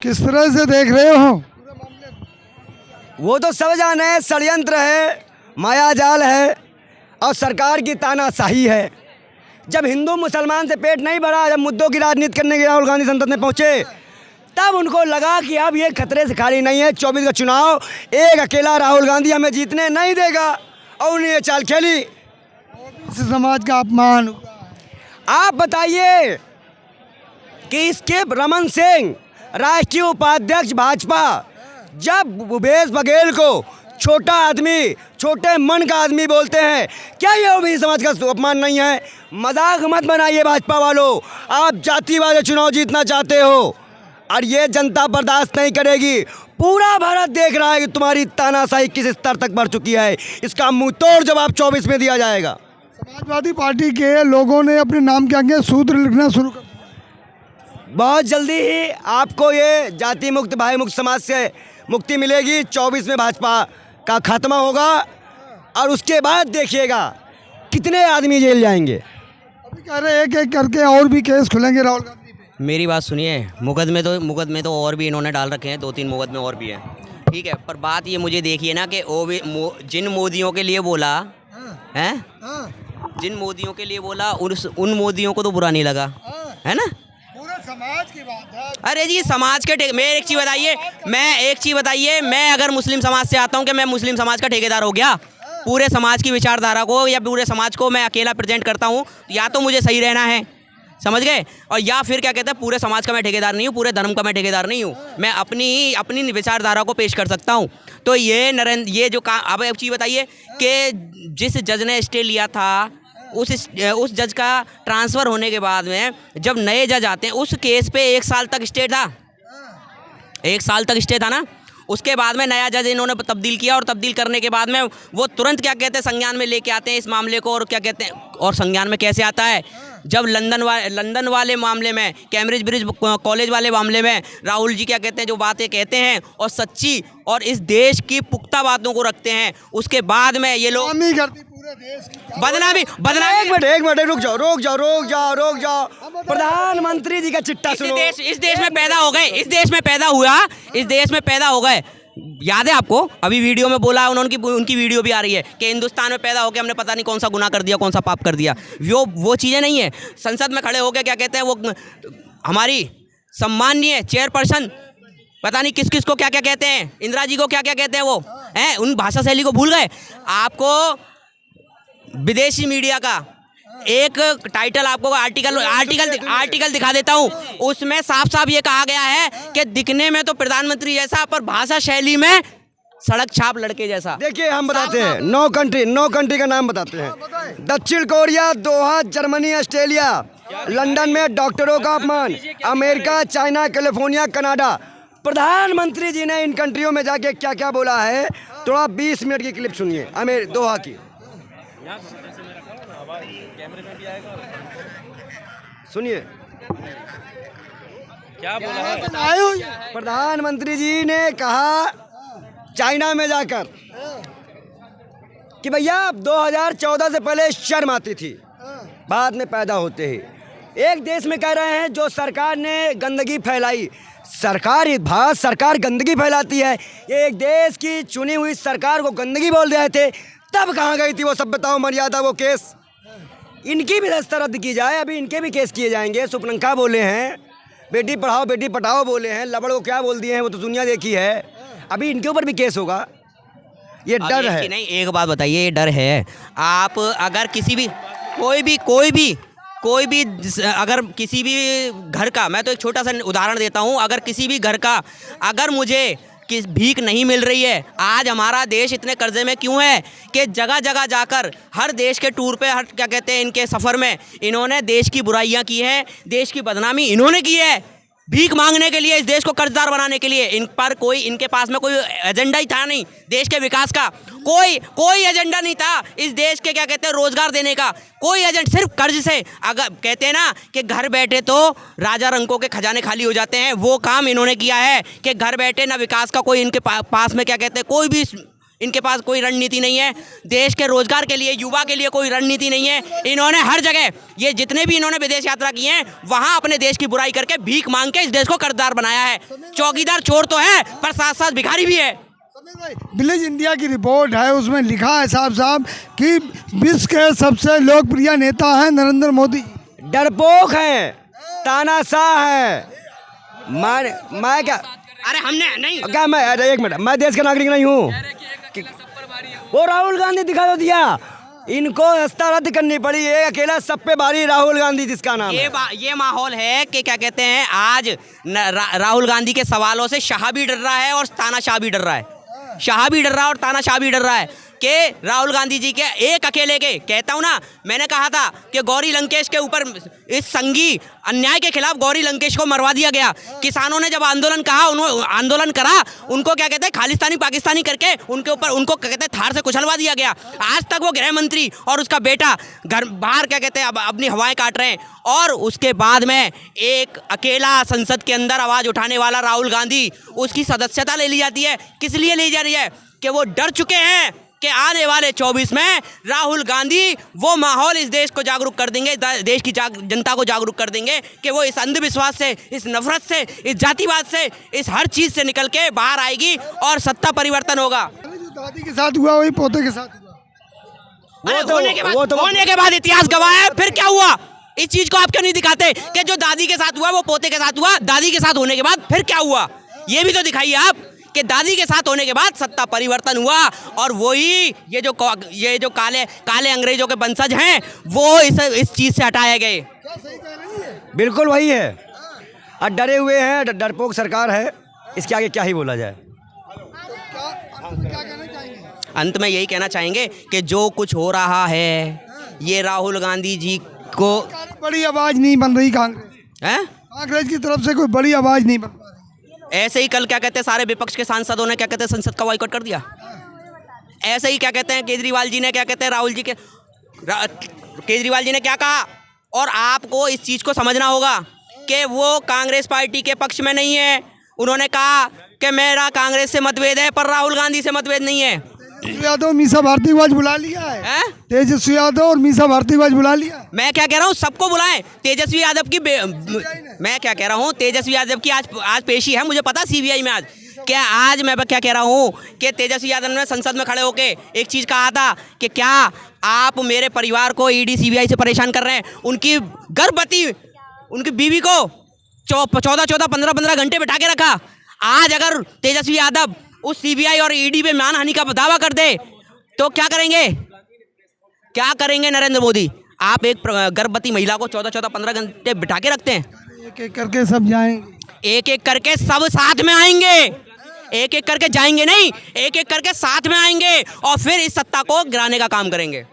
किस तरह से देख रहे हो? वो तो सब जाने हैं, षड्यंत्र है, मायाजाल है और सरकार की तानाशाही है। जब हिंदू मुसलमान से पेट नहीं भरा, जब मुद्दों की राजनीति करने के राहुल गांधी संसद में पहुंचे, तब उनको लगा कि अब ये खतरे से खाली नहीं है। 24 का चुनाव एक अकेला राहुल गांधी हमें जीतने नहीं देगा और उन्हें ये चाल खेली। इस समाज का अपमान हुआ। आप बताइए कि इसके रमन सिंह राष्ट्रीय उपाध्यक्ष भाजपा जब भूपेश बघेल को छोटा आदमी, छोटे मन का आदमी बोलते हैं, क्या ये ओबीसी समाज का अपमान नहीं है? मजाक मत बनाइए भाजपा वालों, आप जातिवादी चुनाव जीतना चाहते हो और ये जनता बर्दाश्त नहीं करेगी। पूरा भारत देख रहा है कि तुम्हारी तानाशाही किस स्तर तक बढ़ चुकी है। इसका मुंह तोड़ जवाब 24 में दिया जाएगा। समाजवादी पार्टी के लोगों ने अपने नाम के आगे सूत्र लिखना शुरू कर दिया। बहुत जल्दी ही आपको ये जाति मुक्त भाई मुक्त समाज से मुक्ति मिलेगी। 24 में भाजपा का खात्मा होगा और उसके बाद देखिएगा कितने आदमी जेल जाएंगे। अभी कह रहे एक एक करके और भी केस खुलेंगे राहुल गांधी पे। मेरी बात सुनिए, मुकदमे तो और भी इन्होंने डाल रखे हैं, 2-3 मुकदमे और भी हैं, ठीक है। पर बात ये मुझे देखिए ना कि जिन मोदियों के लिए बोला हैं, जिन मोदियों के लिए बोला उन मोदियों को तो बुरा नहीं लगा, है ना? पूरे समाज की बात है। अरे जी समाज के मैं एक चीज़ बताइए, मैं अगर मुस्लिम समाज से आता हूँ कि मैं मुस्लिम समाज का ठेकेदार हो गया? पूरे समाज की विचारधारा को या पूरे समाज को मैं अकेला प्रेजेंट करता हूँ, या तो मुझे सही रहना है, समझ गए, और या फिर क्या कहते हैं पूरे समाज का मैं ठेकेदार नहीं हूँ, पूरे धर्म का मैं ठेकेदार नहीं हूँ, मैं अपनी विचारधारा को पेश कर सकता हूँ। तो ये जो काम, अब एक चीज़ बताइए कि जिस जज ने स्टे लिया था उस जज का ट्रांसफ़र होने के बाद में जब नए जज आते हैं, उस केस पे 1 साल तक स्टे था, 1 साल तक स्टे था ना। उसके बाद में नया जज इन्होंने तब्दील किया और तब्दील करने के बाद में वो तुरंत क्या कहते हैं संज्ञान में लेके आते हैं इस मामले को। और क्या कहते हैं, और संज्ञान में कैसे आता है? जब लंदन वाले मामले में, कैम्ब्रिज ब्रिज कॉलेज वाले मामले में राहुल जी क्या कहते हैं, जो बातें कहते हैं और सच्ची और इस देश की पुख्ता बातों को रखते हैं, उसके बाद में ये लोग बदनामी। एक मिनट रुक जाओ। प्रधानमंत्री जी का चिट्ठा सुनो। इस देश में पैदा हो गए। याद है आपको? अभी वीडियो में बोला है उन्होंने, उनकी वीडियो भी आ रही है कि हिंदुस्तान में पैदा होकर हमने पता नहीं कौन सा गुनाह कर दिया, कौन सा पाप कर दिया। वो चीज़ें नहीं है। संसद में खड़े होकर क्या कहते हैं, वो हमारी सम्माननीय चेयरपर्सन पता नहीं किस को क्या कहते हैं, इंदिरा जी को क्या कहते हैं, वो हैं, उन भाषा शैली को भूल गए। आपको विदेशी मीडिया का एक टाइटल, आपको आर्टिकल दिखा देता हूँ, उसमें साफ ये कहा गया है कि दिखने में तो प्रधानमंत्री जैसा, पर भाषा शैली में सड़क छाप लड़के जैसा। देखिए हम बताते हैं 9 कंट्री का नाम बताते हैं। दक्षिण कोरिया, दोहा, जर्मनी, ऑस्ट्रेलिया, लंदन में डॉक्टरों का अपमान, अमेरिका, चाइना, कैलिफोर्निया, कनाडा। प्रधानमंत्री जी ने इन कंट्रियों में जाके क्या क्या बोला है, थोड़ा 20 मिनट की क्लिप सुनिए दोहा की। सुनिए क्या बोला है प्रधानमंत्री जी ने कहा चाइना में जाकर कि भैया 2014 से पहले शर्म आती थी, बाद में पैदा होते ही। एक देश में कह रहे हैं जो सरकार ने गंदगी फैलाई, भारत सरकार गंदगी फैलाती है। ये एक देश की चुनी हुई सरकार को गंदगी बोल रहे थे, तब कहाँ गई थी वो सभ्यता मर्यादा, वो केस? इनकी भी दस्ता रद्द की जाए, अभी इनके भी केस किए जाएंगे। सुपनंका बोले हैं, बेटी पढ़ाओ बेटी पटाओ बोले हैं, लबड़ को क्या बोल दिए हैं वो तो दुनिया देखी है। अभी इनके ऊपर भी केस होगा, ये डर है। नहीं, एक बात बताइए, ये डर है। आप अगर किसी भी कोई भी अगर किसी भी घर का, मैं तो एक छोटा सा उदाहरण देता हूँ, अगर किसी भी घर का अगर मुझे कि भीख नहीं मिल रही है, आज हमारा देश इतने कर्जे में क्यों है कि जगह जगह जाकर हर देश के टूर पे, हर क्या कहते हैं इनके सफ़र में इन्होंने देश की बुराइयां की हैं, देश की बदनामी इन्होंने की है, भीख मांगने के लिए, इस देश को कर्जदार बनाने के लिए। इन पर इनके पास में कोई एजेंडा ही था नहीं देश के विकास का, कोई एजेंडा नहीं था इस देश के क्या कहते हैं रोजगार देने का, कोई एजेंडा, सिर्फ कर्ज से। अगर कहते हैं ना कि घर बैठे तो राजा रंकों के खजाने खाली हो जाते हैं, वो काम इन्होंने किया है कि घर बैठे ना विकास का कोई इनके पास में क्या कहते हैं कोई भी इनके पास कोई रणनीति नहीं है, देश के रोजगार के लिए, युवा के लिए कोई रणनीति नहीं है। इन्होंने हर जगह, ये जितने भी इन्होंने विदेश यात्रा की है, वहाँ अपने देश की बुराई करके भीख मांग के इस देश को कर्जदार बनाया है। चौकीदार चोर तो है, पर साथ साथ भिखारी भी है। विलेज इंडिया की रिपोर्ट है, उसमें लिखा है साफ साफ कि विश्व के सबसे लोकप्रिय नेता हैं नरेंद्र मोदी। डरपोक हैं, तानाशाह हैं। मैं क्या, अरे हमने नहीं, क्या मैं, अरे एक मिनट, मैं देश का नागरिक नहीं हूँ। वो राहुल गांधी दिखा दो दिया, इनको रास्ता रद्द करनी पड़ी। ये अकेला सब पे भारी राहुल गांधी जिसका नाम है। ये माहौल है कि क्या कहते हैं, आज राहुल गांधी के सवालों से शाह भी डर रहा है और तानाशाह भी डर रहा है। शाह भी डर रहा है और तानाशाह भी डर रहा है कि राहुल गांधी जी के एक अकेले के, कहता हूं ना, मैंने कहा था कि गौरी लंकेश के ऊपर, इस संघी अन्याय के खिलाफ गौरी लंकेश को मरवा दिया गया। किसानों ने जब आंदोलन करा, उनको क्या कहते हैं, खालिस्तानी पाकिस्तानी करके उनको क्या कहते हैं, थार से कुचलवा दिया गया। आज तक वो गृह मंत्री और उसका बेटा घर बाहर क्या कहते हैं, अब अपनी हवाएं काट रहे हैं। और उसके बाद में एक अकेला संसद के अंदर आवाज़ उठाने वाला राहुल गांधी, उसकी सदस्यता ले ली जाती है। किस लिए ली जा रही है? कि वो डर चुके हैं कि आने वाले 24 में राहुल गांधी वो माहौल इस देश को जागरूक कर देंगे, देश की जनता को जागरूक कर देंगे कि वो इस अंधविश्वास से, इस नफरत से, इस जातिवाद से, इस हर चीज़ से निकल के बाहर आएगी और सत्ता परिवर्तन होगा। जो दादी के साथ हुआ वही पोते के साथ हुआ। होने के बाद इतिहास गवाह है, फिर क्या हुआ? इस चीज़ को आप क्यों नहीं दिखाते कि जो दादी के साथ हुआ वो पोते के साथ हुआ? दादी के साथ होने के बाद फिर क्या हुआ, ये भी तो दिखाइए आप कि दादी के साथ होने के बाद सत्ता परिवर्तन हुआ। और वही ये जो काले अंग्रेजों के वंशज हैं, वो इस चीज़ से हटाए गए। बिल्कुल वही है, और डरे हुए हैं, डरपोक सरकार है। इसके आगे क्या ही बोला जाए। अंत में यही कहना चाहेंगे कि जो कुछ हो रहा है, ये राहुल गांधी जी को बड़ी आवाज़ नहीं बन रही कांग्रेस की तरफ से, कोई बड़ी आवाज़ नहीं बन रही। ऐसे ही कल क्या कहते हैं, सारे विपक्ष के सांसदों ने क्या कहते हैं, संसद का बॉयकॉट कर दिया। ऐसे ही क्या कहते हैं, केजरीवाल जी ने क्या कहते हैं, केजरीवाल जी ने क्या कहा। और आपको इस चीज़ को समझना होगा कि वो कांग्रेस पार्टी के पक्ष में नहीं है। उन्होंने कहा कि मेरा कांग्रेस से मतभेद है, पर राहुल गांधी से मतभेद नहीं है। यादव मीसा भारती को आज बुला लिया है। तेजस्वी यादव और मीसा भारती को आज बुला लिया। मैं क्या कह रहा हूँ, सबको बुलाएं। तेजस्वी यादव की मैं क्या कह रहा हूँ, तेजस्वी यादव की आज पेशी है, मुझे पता सीबीआई में। आज मैं क्या कह रहा हूँ कि तेजस्वी यादव ने संसद में खड़े होके एक चीज़ कहा था कि क्या आप मेरे परिवार को ईडी सीबीआई से परेशान कर रहे हैं। उनकी गर्भवती उनकी बीवी को 14 15 घंटे बिठा के रखा। आज अगर तेजस्वी यादव उस सीबीआई और ईडी पे मानहानि का दावा कर दे तो क्या करेंगे नरेंद्र मोदी? आप एक गर्भवती महिला को 14 घंटे बिठा के रखते हैं। एक एक करके सब जाएंगे, एक एक करके सब साथ में आएंगे, एक एक करके जाएंगे नहीं, एक एक करके साथ में आएंगे और फिर इस सत्ता को गिराने का काम करेंगे।